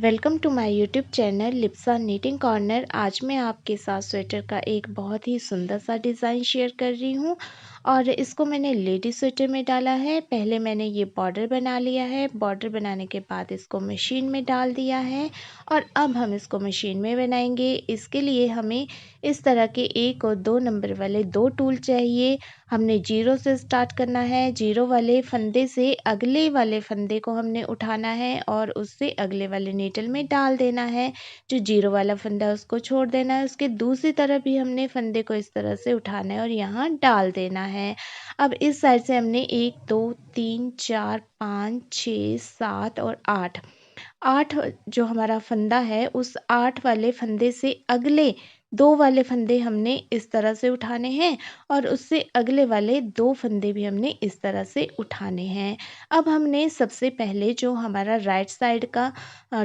Welcome to my YouTube channel Lipsa knitting corner. आज मैं आपके साथ स्वेटर का एक बहुत ही सुंदर सा डिज़ाइन शेयर कर रही हूँ और इसको मैंने लेडी स्वेटर में डाला है। पहले मैंने ये बॉर्डर बना लिया है। बॉर्डर बनाने के बाद इसको मशीन में डाल दिया है और अब हम इसको मशीन में बनाएंगे। इसके लिए हमें इस तरह के 1 और 2 नंबर वाले 2 टूल चाहिए। हमने जीरो से स्टार्ट करना है। जीरो वाले फंदे से अगले वाले फंदे को हमने उठाना है और उससे अगले वाले नीडल में डाल देना है। जो जीरो वाला फंदा है उसको छोड़ देना है। उसके दूसरी तरफ भी हमने फंदे को इस तरह से उठाना है और यहाँ डाल देना है। अब इस साइड से हमने 1 2 3 4 5 6 7 और 8 जो हमारा फंदा है उस 8 वाले फंदे से अगले 2 वाले फंदे हमने इस तरह से उठाने हैं और उससे अगले वाले 2 फंदे भी हमने इस तरह से उठाने हैं। अब हमने सबसे पहले जो हमारा राइट साइड का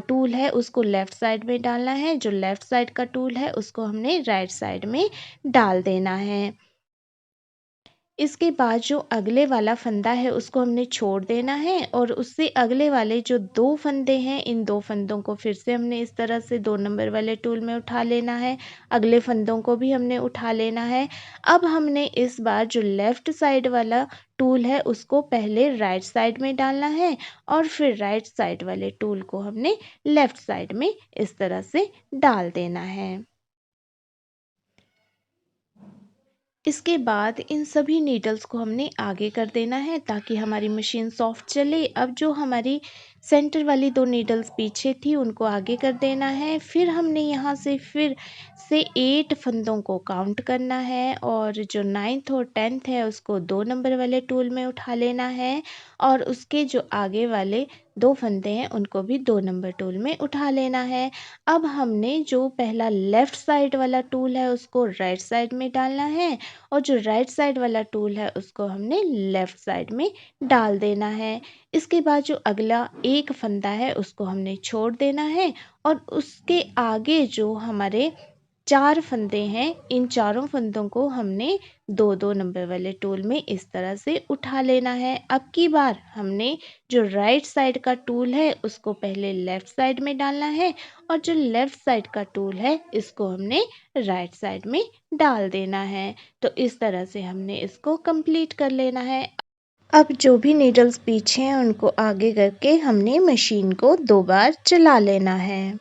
टूल है उसको लेफ़्ट साइड में डालना है। जो लेफ़्ट साइड का टूल है उसको हमने राइट साइड में डाल देना है। इसके बाद जो अगले वाला फंदा है उसको हमने छोड़ देना है और उससे अगले वाले जो 2 फंदे हैं इन 2 फंदों को फिर से हमने इस तरह से 2 नंबर वाले टूल में उठा लेना है। अगले फंदों को भी हमने उठा लेना है। अब हमने इस बार जो लेफ़्ट साइड वाला टूल है उसको पहले राइट साइड में डालना है और फिर राइट साइड वाले टूल को हमने लेफ़्ट साइड में इस तरह से डाल देना है। इसके बाद इन सभी नीडल्स को हमने आगे कर देना है ताकि हमारी मशीन सॉफ्ट चले। अब जो हमारी सेंटर वाली 2 नीडल्स पीछे थी उनको आगे कर देना है। फिर हमने यहाँ से फिर से 8 फंदों को काउंट करना है और जो 9th और 10th है उसको 2 नंबर वाले टूल में उठा लेना है और उसके जो आगे वाले 2 फंदे हैं उनको भी 2 नंबर टूल में उठा लेना है। अब हमने जो पहला लेफ़्ट साइड वाला टूल है उसको राइट साइड में डालना है और जो राइट साइड वाला टूल है उसको हमने लेफ़्ट साइड में डाल देना है। इसके बाद जो अगला एक फंदा है उसको हमने छोड़ देना है और उसके आगे जो हमारे 4 फंदे हैं इन चारों फंदों को हमने 2-2 नंबर वाले टूल में इस तरह से उठा लेना है। अब की बार हमने जो राइट साइड का टूल है उसको पहले लेफ़्ट साइड में डालना है और जो लेफ़्ट साइड का टूल है इसको हमने राइट साइड में डाल देना है। तो इस तरह से हमने इसको कंप्लीट कर लेना है। अब जो भी नीडल्स पीछे हैं उनको आगे करके हमने मशीन को 2 बार चला लेना है।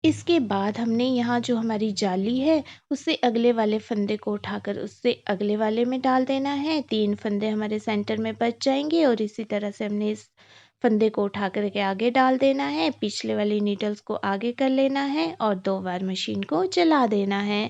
इसके बाद हमने यहाँ जो हमारी जाली है उससे अगले वाले फंदे को उठाकर उससे अगले वाले में डाल देना है। 3 फंदे हमारे सेंटर में बच जाएंगे और इसी तरह से हमने इस फंदे को उठा कर के आगे डाल देना है। पिछले वाली नीडल्स को आगे कर लेना है और 2 बार मशीन को चला देना है।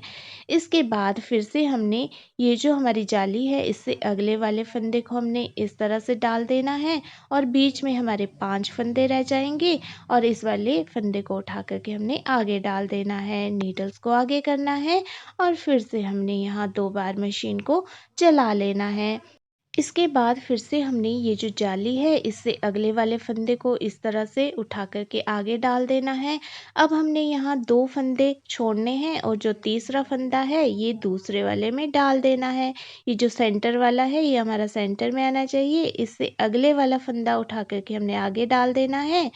इसके बाद फिर से हमने ये जो हमारी जाली है इससे अगले वाले फंदे को हमने इस तरह से डाल देना है और बीच में हमारे 5 फंदे रह जाएंगे और इस वाले फंदे को उठा करके हमने आगे डाल देना है। नीडल्स को आगे करना है और फिर से हमने यहाँ 2 बार मशीन को चला लेना है। इसके बाद फिर से हमने ये जो जाली है इससे अगले वाले फंदे को इस तरह से उठा कर के आगे डाल देना है। अब हमने यहाँ 2 फंदे छोड़ने हैं और जो तीसरा फंदा है ये दूसरे वाले में डाल देना है। ये जो सेंटर वाला है ये हमारा सेंटर में आना चाहिए। इससे अगले वाला फंदा उठा कर के हमने आगे डाल देना है।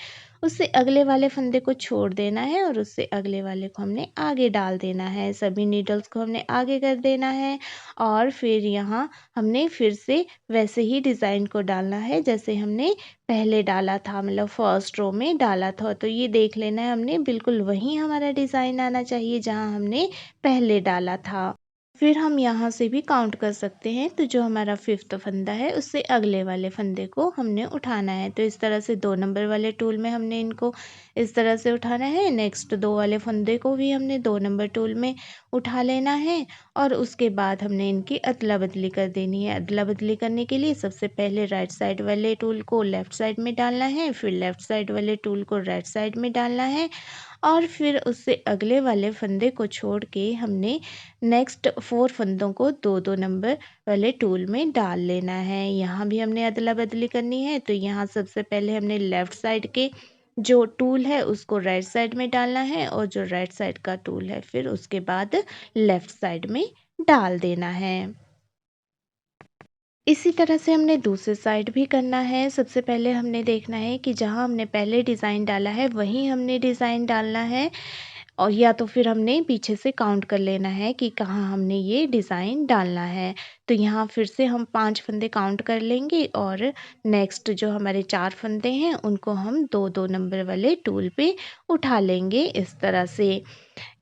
उससे अगले वाले फंदे को छोड़ देना है और उससे अगले वाले को हमने आगे डाल देना है। सभी नीडल्स को हमने आगे कर देना है और फिर यहाँ हमने फिर से वैसे ही डिज़ाइन को डालना है जैसे हमने पहले डाला था, मतलब फर्स्ट रो में डाला था। तो ये देख लेना है हमने बिल्कुल वही हमारा डिज़ाइन आना चाहिए जहाँ हमने पहले डाला था। फिर हम यहाँ से भी काउंट कर सकते हैं। तो जो हमारा 5th फंदा है उससे अगले वाले फंदे को हमने उठाना है। तो इस तरह से 2 नंबर वाले टूल में हमने इनको इस तरह से उठाना है। नेक्स्ट 2 वाले फंदे को भी हमने 2 नंबर टूल में उठा लेना है और उसके बाद हमने इनकी अदला बदली कर देनी है। अदला बदली करने के लिए सबसे पहले राइट साइड वाले टूल को लेफ़्ट साइड में डालना है, फिर लेफ़्ट साइड वाले टूल को राइट साइड में डालना है और फिर उससे अगले वाले फंदे को छोड़ के हमने नेक्स्ट 4 फंदों को 2-2 नंबर वाले टूल में डाल लेना है। यहाँ भी हमने अदला बदली करनी है। तो यहाँ सबसे पहले हमने लेफ़्ट साइड के जो टूल है उसको राइट साइड में डालना है और जो राइट साइड का टूल है फिर उसके बाद लेफ़्ट साइड में डाल देना है। इसी तरह से हमने दूसरी साइड भी करना है। सबसे पहले हमने देखना है कि जहाँ हमने पहले डिज़ाइन डाला है वहीं हमने डिज़ाइन डालना है, और या तो फिर हमने पीछे से काउंट कर लेना है कि कहाँ हमने ये डिज़ाइन डालना है। तो यहाँ फिर से हम 5 फंदे काउंट कर लेंगे और नेक्स्ट जो हमारे 4 फंदे हैं उनको हम 2-2 नंबर वाले टूल पे उठा लेंगे इस तरह से।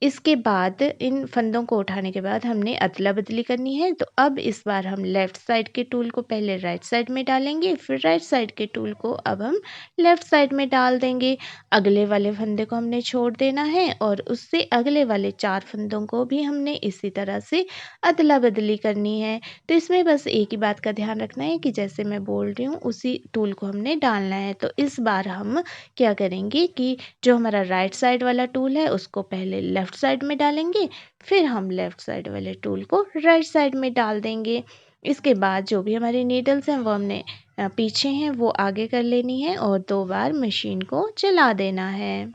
इसके बाद इन फंदों को उठाने के बाद हमने अदला-बदली करनी है। तो अब इस बार हम लेफ़्ट साइड के टूल को पहले राइट साइड में डालेंगे, फिर राइट साइड के टूल को अब हम लेफ़्ट साइड में डाल देंगे। अगले वाले फंदे को हमने छोड़ देना है और उससे अगले वाले 4 फंदों को भी हमने इसी तरह से अदला-बदली करनी है। तो इसमें बस एक ही बात का ध्यान रखना है कि जैसे मैं बोल रही हूँ उसी टूल को हमने डालना है। तो इस बार हम क्या करेंगे कि जो हमारा राइट साइड वाला टूल है उसको पहले लेफ़्ट साइड में डालेंगे, फिर हम लेफ़्ट साइड वाले टूल को राइट साइड में डाल देंगे। इसके बाद जो भी हमारी नीडल्स हैं वो हमने पीछे हैं वो आगे कर लेनी है और 2 बार मशीन को चला देना है।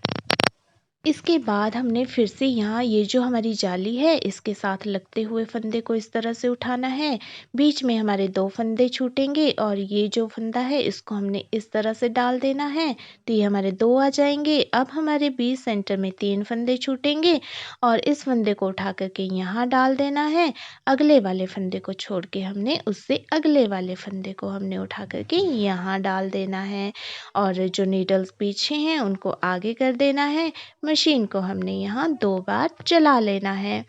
इसके बाद हमने फिर से यहाँ ये जो हमारी जाली है इसके साथ लगते हुए फंदे को इस तरह से उठाना है। बीच में हमारे 2 फंदे छूटेंगे और ये जो फंदा है इसको हमने इस तरह से डाल देना है। तो ये हमारे 2 आ जाएंगे। अब हमारे बीच सेंटर में 3 फंदे छूटेंगे और इस फंदे को उठा करके यहाँ डाल देना है। अगले वाले फंदे को छोड़ के हमने उससे अगले वाले फंदे को हमने उठा करके यहाँ डाल देना है और जो नीडल्स पीछे हैं उनको आगे कर देना है। मशीन को हमने यहाँ 2 बार चला लेना है।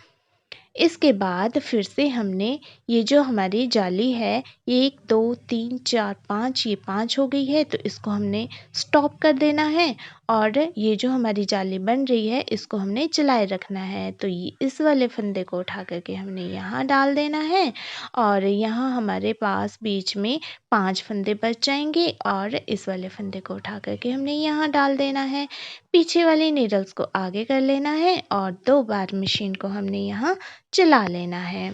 इसके बाद फिर से हमने ये जो हमारी जाली है, ये 1 2 3 4 5 ये 5 हो गई है, तो इसको हमने स्टॉप कर देना है और ये जो हमारी जाली बन रही है इसको हमने चलाए रखना है। तो ये इस वाले फंदे को उठा करके हमने यहाँ डाल देना है और यहाँ हमारे पास बीच में 5 फंदे बच जाएंगे और इस वाले फंदे को उठा करके हमने यहाँ डाल देना है। पीछे वाली नीडल्स को आगे कर लेना है और 2 बार मशीन को हमने यहाँ चला लेना है।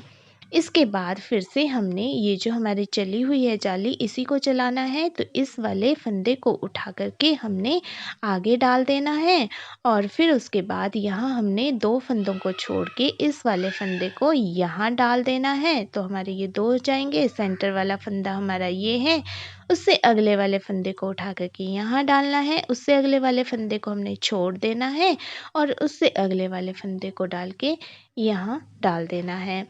इसके बाद फिर से हमने ये जो हमारी चली हुई है जाली इसी को चलाना है। तो इस वाले फंदे को उठा करके हमने आगे डाल देना है और फिर उसके बाद यहाँ हमने 2 फंदों को छोड़ के इस वाले फंदे को यहाँ डाल देना है। तो हमारे ये 2 हो जाएंगे। सेंटर वाला फंदा हमारा ये है, उससे अगले वाले फंदे को उठा करके यहाँ डालना है, उससे अगले वाले फंदे को हमने छोड़ देना है और उससे अगले वाले फंदे को डाल के यहाँ डाल देना है।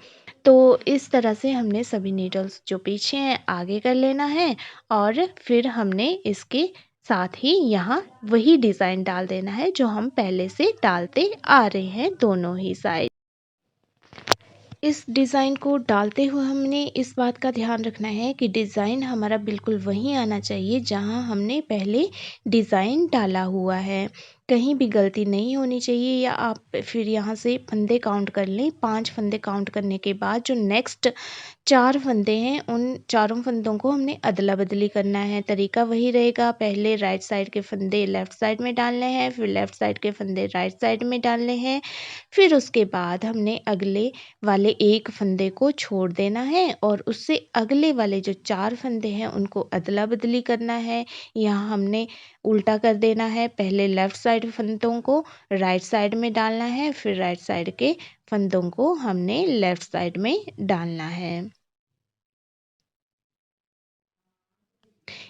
तो इस तरह से हमने सभी नीडल्स जो पीछे हैं आगे कर लेना है और फिर हमने इसके साथ ही यहाँ वही डिज़ाइन डाल देना है जो हम पहले से डालते आ रहे हैं दोनों ही साइड। इस डिज़ाइन को डालते हुए हमने इस बात का ध्यान रखना है कि डिज़ाइन हमारा बिल्कुल वहीं आना चाहिए जहाँ हमने पहले डिज़ाइन डाला हुआ है। कहीं भी गलती नहीं होनी चाहिए। या आप फिर यहाँ से फंदे काउंट कर लें। 5 फंदे काउंट करने के बाद जो नेक्स्ट 4 फंदे हैं उन चारों फंदों को हमने अदला-बदली करना है। तरीका वही रहेगा, पहले राइट साइड के फंदे लेफ़्ट साइड में डालने हैं, फिर लेफ़्ट साइड के फंदे राइट साइड में डालने हैं। फिर उसके बाद हमने अगले वाले एक फंदे को छोड़ देना है और उससे अगले वाले जो 4 फंदे हैं उनको अदला-बदली करना है। यहाँ हमने उल्टा कर देना है। पहले लेफ़्ट साइड फंदों को राइट साइड में डालना है, फिर राइट साइड के फंदों को हमने लेफ़्ट साइड में डालना है।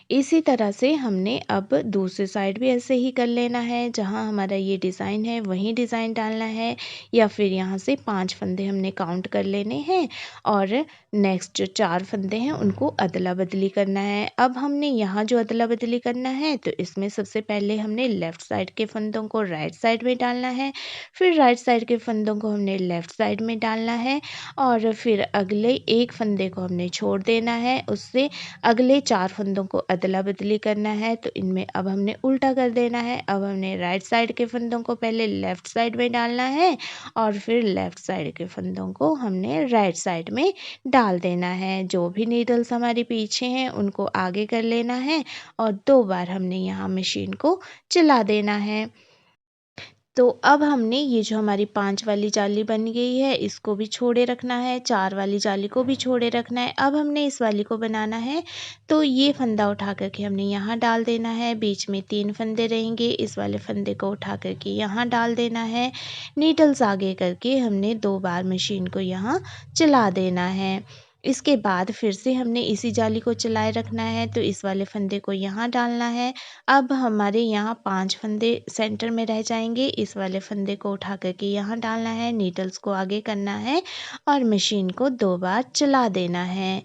इसी तरह से हमने अब दूसरी साइड भी ऐसे ही कर लेना है। जहाँ हमारा ये डिज़ाइन है वहीं डिज़ाइन डालना है या फिर यहाँ से 5 फंदे हमने काउंट कर लेने हैं और नेक्स्ट जो 4 फंदे हैं उनको अदला-बदली करना है। अब हमने यहाँ जो अदला-बदली करना है तो इसमें सबसे पहले हमने लेफ़्ट साइड के फंदों को राइट साइड में डालना है, फिर राइट साइड के फंदों को हमने लेफ़्ट साइड में डालना है और फिर अगले एक फंदे को हमने छोड़ देना है। उससे अगले 4 फंदों को अदला-बदली करना है। तो इनमें अब हमने उल्टा कर देना है। अब हमने राइट साइड के फंदों को पहले लेफ़्ट साइड में डालना है और फिर लेफ़्ट साइड के फंदों को हमने राइट साइड में डाल देना है। जो भी नीडल्स हमारी पीछे हैं उनको आगे कर लेना है और 2 बार हमने यहाँ मशीन को चला देना है। तो अब हमने ये जो हमारी 5 वाली जाली बन गई है इसको भी छोड़े रखना है, 4 वाली जाली को भी छोड़े रखना है। अब हमने इस वाली को बनाना है। तो ये फंदा उठा कर के हमने यहाँ डाल देना है। बीच में 3 फंदे रहेंगे, इस वाले फंदे को उठा कर के यहाँ डाल देना है। नीडल्स आगे करके हमने 2 बार मशीन को यहाँ चला देना है। इसके बाद फिर से हमने इसी जाली को चलाए रखना है, तो इस वाले फंदे को यहाँ डालना है। अब हमारे यहाँ 5 फंदे सेंटर में रह जाएंगे। इस वाले फंदे को उठा करके यहाँ डालना है, नीडल्स को आगे करना है और मशीन को 2 बार चला देना है।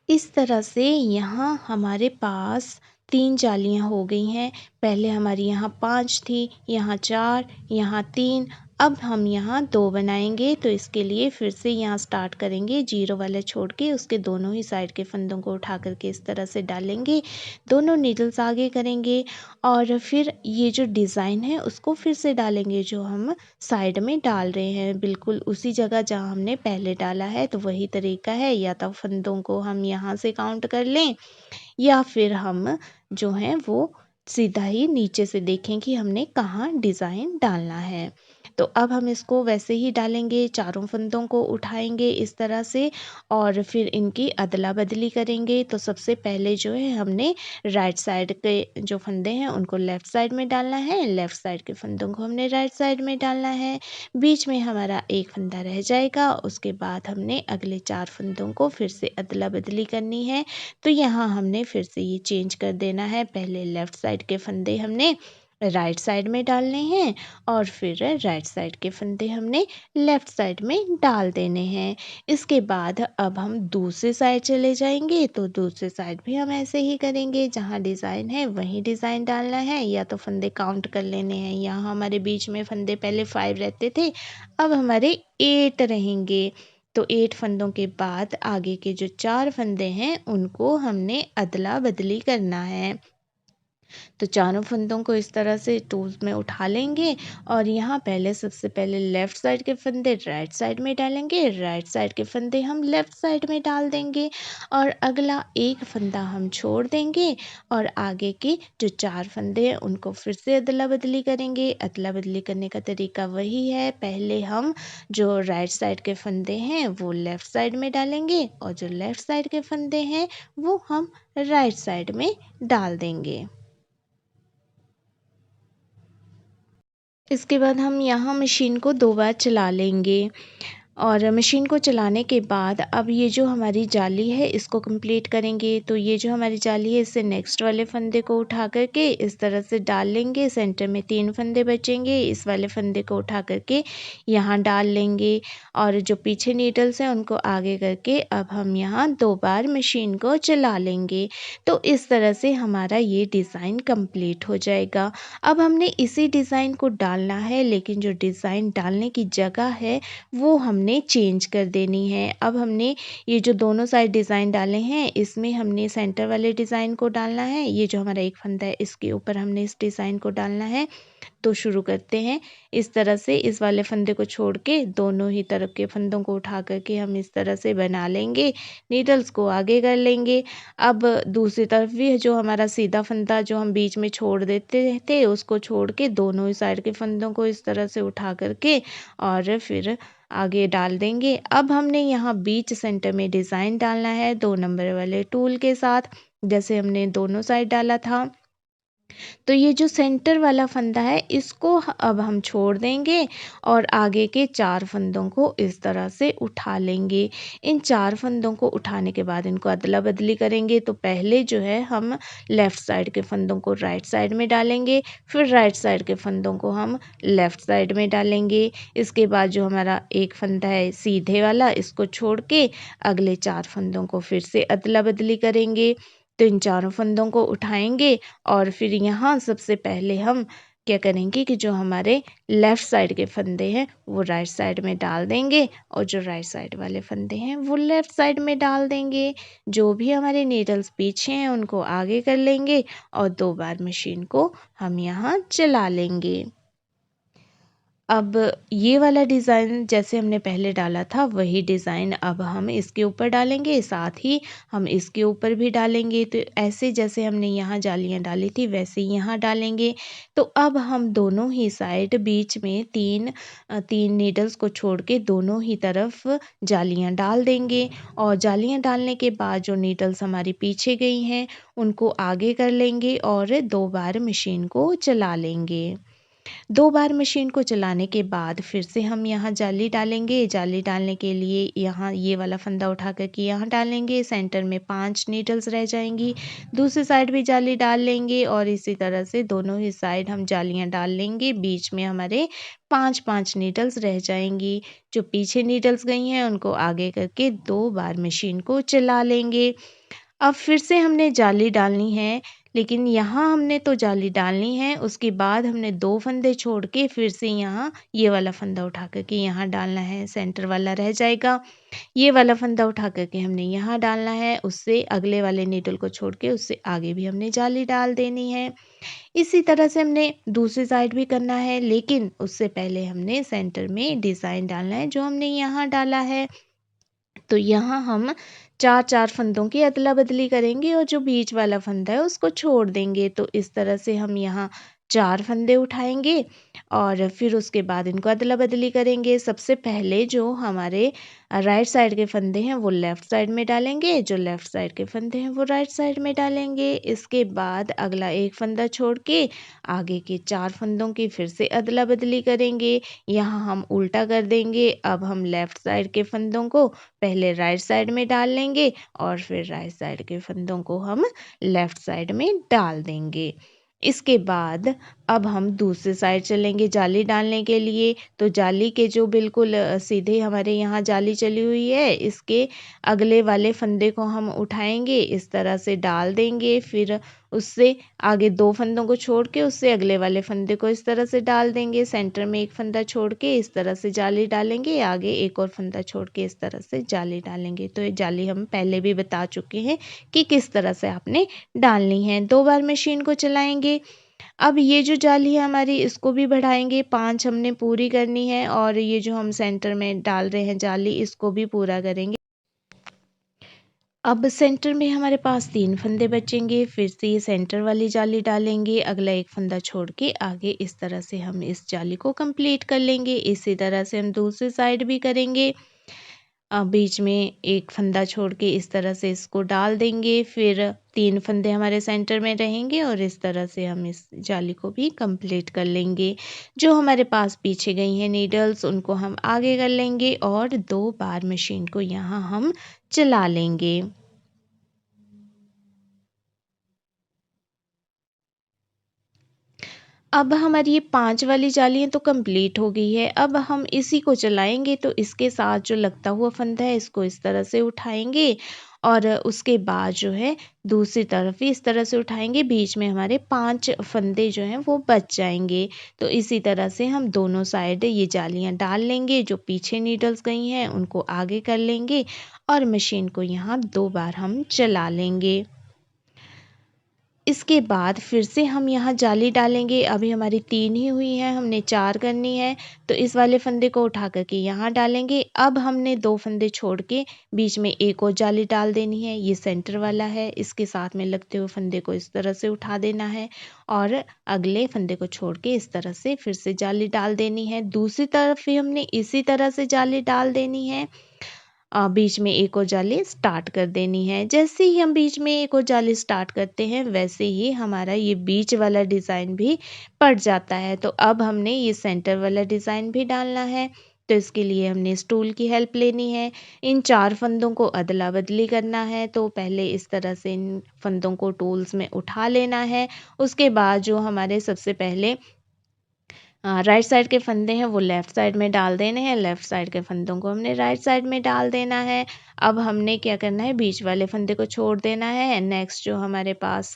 इस तरह से यहाँ हमारे पास 3 जालियाँ हो गई हैं। पहले हमारी यहाँ 5 थी, यहाँ 4, यहाँ 3, अब हम यहाँ 2 बनाएंगे। तो इसके लिए फिर से यहाँ स्टार्ट करेंगे, 0 वाला छोड़ के उसके दोनों ही साइड के फंदों को उठा करके इस तरह से डालेंगे, दोनों नीडल्स आगे करेंगे और फिर ये जो डिज़ाइन है उसको फिर से डालेंगे, जो हम साइड में डाल रहे हैं बिल्कुल उसी जगह जहाँ हमने पहले डाला है। तो वही तरीका है, या तो फंदों को हम यहाँ से काउंट कर लें या फिर हम जो है वो सीधा ही नीचे से देखें कि हमने कहाँ डिज़ाइन डालना है। तो अब हम इसको वैसे ही डालेंगे, चारों फंदों को उठाएंगे इस तरह से और फिर इनकी अदला बदली करेंगे। तो सबसे पहले जो है हमने राइट साइड के जो फंदे हैं उनको लेफ़्ट साइड में डालना है, लेफ़्ट साइड के फंदों को हमने राइट साइड में डालना है। बीच में हमारा एक फंदा रह जाएगा, उसके बाद हमने अगले 4 फंदों को फिर से अदला बदली करनी है। तो यहाँ हमने फिर से ये चेंज कर देना है, पहले लेफ़्ट साइड के फंदे हमने राइट साइड में डालने हैं और फिर राइट साइड के फंदे हमने लेफ़्ट साइड में डाल देने हैं। इसके बाद अब हम दूसरे साइड चले जाएंगे, तो दूसरे साइड भी हम ऐसे ही करेंगे, जहाँ डिज़ाइन है वहीं डिज़ाइन डालना है, या तो फंदे काउंट कर लेने हैं। यहाँ हमारे बीच में फंदे पहले 5 रहते थे, अब हमारे 8 रहेंगे। तो 8 फंदों के बाद आगे के जो 4 फंदे हैं उनको हमने अदला बदली करना है। तो चारों फंदों को इस तरह से टूल्स में उठा लेंगे और यहाँ पहले सबसे पहले लेफ़्ट साइड के फंदे राइट साइड में डालेंगे, राइट साइड के फंदे हम लेफ़्ट साइड में डाल देंगे और अगला एक फंदा हम छोड़ देंगे और आगे के जो 4 फंदे हैं उनको फिर से अदला बदली करेंगे। अदला बदली करने का तरीका वही है, पहले हम जो राइट साइड के फंदे हैं वो लेफ़्ट साइड में डालेंगे और जो लेफ़्ट साइड के फंदे हैं वो हम राइट साइड में डाल देंगे। इसके बाद हम यहाँ मशीन को 2 बार चला लेंगे और मशीन को चलाने के बाद अब ये जो हमारी जाली है इसको कंप्लीट करेंगे। तो ये जो हमारी जाली है इससे नेक्स्ट वाले फंदे को उठा करके इस तरह से डाल लेंगे, सेंटर में 3 फंदे बचेंगे, इस वाले फंदे को उठा करके यहाँ डाल लेंगे और जो पीछे नीडल्स हैं उनको आगे करके अब हम यहाँ 2 बार मशीन को चला लेंगे। तो इस तरह से हमारा ये डिज़ाइन कंप्लीट हो जाएगा। अब हमने इसी डिज़ाइन को डालना है, लेकिन जो डिज़ाइन डालने की जगह है वो हमने चेंज कर देनी है। अब हमने ये जो दोनों साइड डिज़ाइन डाले हैं इसमें हमने सेंटर वाले डिज़ाइन को डालना है, ये जो हमारा एक फंदा है इसके ऊपर हमने इस डिज़ाइन को डालना है। तो शुरू करते हैं। इस तरह से इस वाले फंदे को छोड़ के दोनों ही तरफ के फंदों को उठा करके हम इस तरह से बना लेंगे, नीडल्स को आगे कर लेंगे। अब दूसरी तरफ भी जो हमारा सीधा फंदा जो हम बीच में छोड़ देते थे उसको छोड़ के दोनों ही साइड के फंदों को इस तरह से उठा करके और फिर आगे डाल देंगे। अब हमने यहाँ बीच सेंटर में डिज़ाइन डालना है 2 नंबर वाले टूल के साथ, जैसे हमने दोनों साइड डाला था। तो ये जो सेंटर वाला फंदा है इसको अब हम छोड़ देंगे और आगे के 4 फंदों को इस तरह से उठा लेंगे। इन 4 फंदों को उठाने के बाद इनको अदला बदली करेंगे। तो पहले जो है हम लेफ़्ट साइड के फंदों को राइट साइड में डालेंगे, फिर राइट साइड के फंदों को हम लेफ़्ट साइड में डालेंगे। इसके बाद जो हमारा एक फंदा है सीधे वाला इसको छोड़ के अगले 4 फंदों को फिर से अदला बदली करेंगे। तो इन चारों फंदों को उठाएंगे और फिर यहाँ सबसे पहले हम क्या करेंगे कि जो हमारे लेफ़्ट साइड के फंदे हैं वो राइट साइड में डाल देंगे और जो राइट साइड वाले फंदे हैं वो लेफ़्ट साइड में डाल देंगे। जो भी हमारे नीडल्स पीछे हैं उनको आगे कर लेंगे और 2 बार मशीन को हम यहाँ चला लेंगे। अब ये वाला डिज़ाइन जैसे हमने पहले डाला था वही डिज़ाइन अब हम इसके ऊपर डालेंगे, साथ ही हम इसके ऊपर भी डालेंगे। तो ऐसे जैसे हमने यहाँ जालियाँ डाली थी वैसे ही यहाँ डालेंगे। तो अब हम दोनों ही साइड बीच में 3 नीडल्स को छोड़ के दोनों ही तरफ जालियाँ डाल देंगे और जालियाँ डालने के बाद जो नीडल्स हमारी पीछे गई हैं उनको आगे कर लेंगे और 2 बार मशीन को चला लेंगे। 2 बार मशीन को चलाने के बाद फिर से हम यहाँ जाली डालेंगे। जाली डालने के लिए यहाँ ये वाला फंदा उठा कर के यहाँ डालेंगे। सेंटर में 5 नीडल्स रह जाएँगी। दूसरी साइड भी जाली डाल लेंगे और इसी तरह से दोनों ही साइड हम जालियाँ डाल लेंगे। बीच में हमारे 5-5 नीडल्स रह जाएँगी। जो पीछे नीडल्स गई हैं उनको आगे करके 2 बार मशीन को चला लेंगे। अब फिर से हमने जाली डालनी है, लेकिन यहाँ हमने तो जाली डालनी है, उसके बाद हमने 2 फंदे छोड़ के फिर से यहाँ ये वाला फंदा उठा कर के यहाँ डालना है, सेंटर वाला रह जाएगा। ये वाला फंदा उठा कर के हमने यहाँ डालना है, उससे अगले वाले नीडल को छोड़ के उससे आगे भी हमने जाली डाल देनी है। इसी तरह से हमने दूसरी साइड भी करना है, लेकिन उससे पहले हमने सेंटर में डिज़ाइन डालना है, जो हमने यहाँ डाला है। तो यहाँ हम 4-4 फंदों की अदला-बदली करेंगे और जो बीच वाला फंदा है उसको छोड़ देंगे। तो इस तरह से हम यहाँ 4 फंदे उठाएँगे और फिर उसके बाद इनको अदला-बदली करेंगे। सबसे पहले जो हमारे राइट साइड के फंदे हैं वो लेफ़्ट साइड में डालेंगे, जो लेफ़्ट साइड के फंदे हैं वो राइट साइड में डालेंगे। इसके बाद अगला एक फंदा छोड़ के आगे के 4 फंदों की फिर से अदला-बदली करेंगे। यहाँ हम उल्टा कर देंगे। अब हम लेफ़्ट साइड के फंदों को पहले राइट साइड में डाल लेंगे और फिर राइट साइड के फंदों को हम लेफ़्ट साइड में डाल देंगे। इसके बाद अब हम दूसरी साइड चलेंगे जाली डालने के लिए। तो जाली के जो बिल्कुल सीधे हमारे यहाँ जाली चली हुई है, इसके अगले वाले फंदे को हम उठाएँगे, इस तरह से डाल देंगे। फिर उससे आगे 2 फंदों को छोड़ के उससे अगले वाले फंदे को इस तरह से डाल देंगे। सेंटर में एक फंदा छोड़ के इस तरह से जाली डालेंगे, आगे एक और फंदा छोड़ के इस तरह से जाली डालेंगे। तो ये जाली हम पहले भी बता चुके हैं कि किस तरह से आपने डालनी है। 2 बार मशीन को चलाएँगे। अब ये जो जाली है हमारी इसको भी बढ़ाएँगे, 5 हमने पूरी करनी है और ये जो हम सेंटर में डाल रहे हैं जाली इसको भी पूरा करेंगे। अब सेंटर में हमारे पास 3 फंदे बचेंगे, फिर से ये सेंटर वाली जाली डालेंगे, अगला एक फंदा छोड़ के आगे इस तरह से हम इस जाली को कंप्लीट कर लेंगे। इसी तरह से हम दूसरी साइड भी करेंगे। बीच में एक फंदा छोड़ के इस तरह से इसको डाल देंगे, फिर 3 फंदे हमारे सेंटर में रहेंगे और इस तरह से हम इस जाली को भी कंप्लीट कर लेंगे। जो हमारे पास पीछे गई हैं नीडल्स उनको हम आगे कर लेंगे और 2 बार मशीन को यहाँ हम चला लेंगे। अब हमारी ये 5 वाली जालियाँ तो कंप्लीट हो गई है। अब हम इसी को चलाएँगे तो इसके साथ जो लगता हुआ फंदा है इसको इस तरह से उठाएँगे और उसके बाद जो है दूसरी तरफ भी इस तरह से उठाएँगे। बीच में हमारे 5 फंदे जो हैं वो बच जाएँगे। तो इसी तरह से हम दोनों साइड ये जालियाँ डाल लेंगे। जो पीछे नीडल्स गई हैं उनको आगे कर लेंगे और मशीन को यहाँ 2 बार हम चला लेंगे। इसके बाद फिर से हम यहाँ जाली डालेंगे। अभी हमारी 3 ही हुई हैं, हमने 4 करनी है। तो इस वाले फंदे को उठा कर के यहाँ डालेंगे। अब हमने 2 फंदे छोड़ के बीच में एक और जाली डाल देनी है। ये सेंटर वाला है, इसके साथ में लगते हुए फंदे को इस तरह से उठा देना है और अगले फंदे को छोड़ के इस तरह से फिर से जाली डाल देनी है। दूसरी तरफ भी हमने इसी तरह से जाली डाल देनी है। बीच में एक और जाली स्टार्ट कर देनी है। जैसे ही हम बीच में एक और जाली स्टार्ट करते हैं वैसे ही हमारा ये बीच वाला डिज़ाइन भी पड़ जाता है। तो अब हमने ये सेंटर वाला डिज़ाइन भी डालना है। तो इसके लिए हमने स्टूल की हेल्प लेनी है। इन 4 फंदों को अदला-बदली करना है। तो पहले इस तरह से इन फंदों को टूल्स में उठा लेना है। उसके बाद जो हमारे सबसे पहले राइट साइड के फंदे हैं वो लेफ़्ट साइड में डाल देने हैं, लेफ़्ट साइड के फंदों को हमने राइट साइड में डाल देना है। अब हमने क्या करना है बीच वाले फंदे को छोड़ देना है। नेक्स्ट जो हमारे पास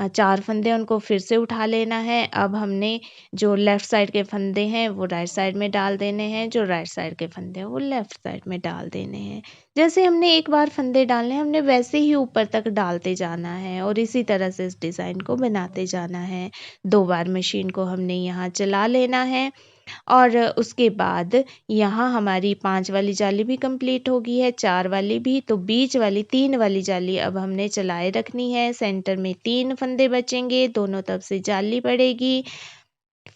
4 फंदे हैं उनको फिर से उठा लेना है। अब हमने जो लेफ़्ट साइड के फंदे हैं वो राइट साइड में डाल देने हैं, जो राइट साइड के फंदे हैं वो लेफ़्ट साइड में डाल देने हैं। जैसे हमने एक बार फंदे डालने हैं हमने वैसे ही ऊपर तक डालते जाना है और इसी तरह से इस डिज़ाइन को बनाते जाना है। 2 बार मशीन को हमने यहाँ चला लेना है और उसके बाद यहाँ हमारी 5 वाली जाली भी कंप्लीट हो गई है, 4 वाली भी। तो बीच वाली 3 वाली जाली अब हमने चलाए रखनी है। सेंटर में 3 फंदे बचेंगे, दोनों तरफ से जाली पड़ेगी।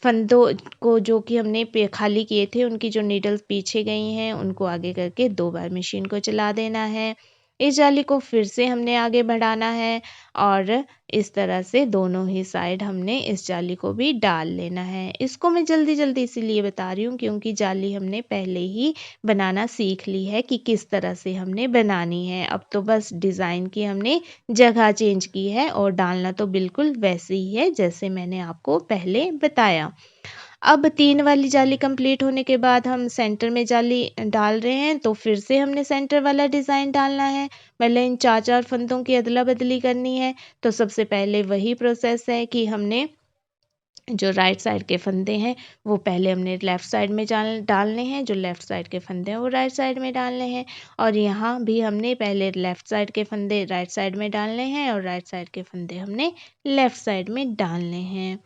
फंदों को जो कि हमने खाली किए थे उनकी जो नीडल्स पीछे गई हैं उनको आगे करके 2 बार मशीन को चला देना है। इस जाली को फिर से हमने आगे बढ़ाना है और इस तरह से दोनों ही साइड हमने इस जाली को भी डाल लेना है। इसको मैं जल्दी-जल्दी इसीलिए बता रही हूँ क्योंकि जाली हमने पहले ही बनाना सीख ली है कि किस तरह से हमने बनानी है। अब तो बस डिज़ाइन की हमने जगह चेंज की है और डालना तो बिल्कुल वैसे ही है जैसे मैंने आपको पहले बताया। अब 3 वाली जाली कंप्लीट होने के बाद हम सेंटर में जाली डाल रहे हैं, तो फिर से हमने सेंटर वाला डिज़ाइन डालना है। मतलब इन 4-4 फंदों की अदला-बदली करनी है। तो सबसे पहले वही प्रोसेस है कि हमने जो राइट साइड के फंदे हैं, वो पहले हमने लेफ़्ट साइड में डालने हैं, जो लेफ़्ट साइड के फंदे हैं, वो राइट साइड में डालने हैं। और यहाँ भी हमने पहले लेफ़्ट साइड के फंदे राइट साइड में डालने हैं और राइट साइड के फंदे हमने लेफ़्ट साइड में डालने हैं।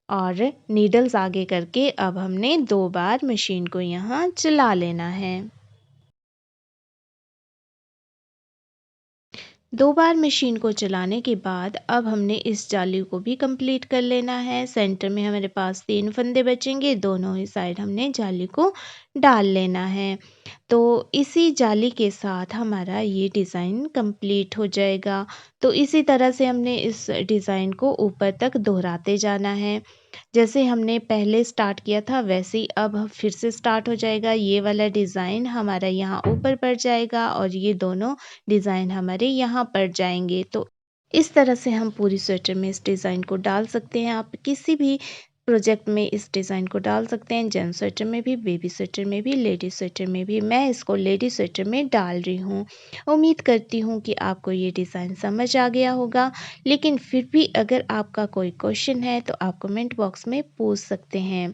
और नीडल्स आगे करके अब हमने 2 बार मशीन को यहाँ चला लेना है। 2 बार मशीन को चलाने के बाद अब हमने इस जाली को भी कंप्लीट कर लेना है। सेंटर में हमारे पास 3 फंदे बचेंगे, दोनों ही साइड हमने जाली को डाल लेना है। तो इसी जाली के साथ हमारा ये डिज़ाइन कंप्लीट हो जाएगा। तो इसी तरह से हमने इस डिज़ाइन को ऊपर तक दोहराते जाना है। जैसे हमने पहले स्टार्ट किया था वैसे ही अब फिर से स्टार्ट हो जाएगा। ये वाला डिज़ाइन हमारा यहाँ ऊपर पड़ जाएगा और ये दोनों डिज़ाइन हमारे यहाँ पड़ जाएंगे। तो इस तरह से हम पूरी स्वेटर में इस डिज़ाइन को डाल सकते हैं। आप किसी भी प्रोजेक्ट में इस डिज़ाइन को डाल सकते हैं। जेंट्स स्वेटर में भी, बेबी स्वेटर में भी, लेडी स्वेटर में भी। मैं इसको लेडी स्वेटर में डाल रही हूँ। उम्मीद करती हूँ कि आपको ये डिज़ाइन समझ आ गया होगा। लेकिन फिर भी अगर आपका कोई क्वेश्चन है तो आप कमेंट बॉक्स में पूछ सकते हैं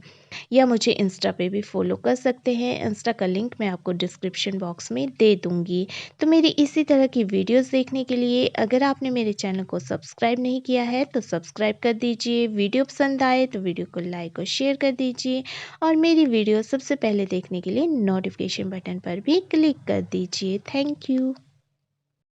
या मुझे इंस्टा पे भी फॉलो कर सकते हैं। इंस्टा का लिंक मैं आपको डिस्क्रिप्शन बॉक्स में दे दूँगी। तो मेरी इसी तरह की वीडियोज़ देखने के लिए अगर आपने मेरे चैनल को सब्सक्राइब नहीं किया है तो सब्सक्राइब कर दीजिए। वीडियो पसंद आए तो वीडियो को लाइक और शेयर कर दीजिए और मेरी वीडियो सबसे पहले देखने के लिए नोटिफिकेशन बटन पर भी क्लिक कर दीजिए। Thank you.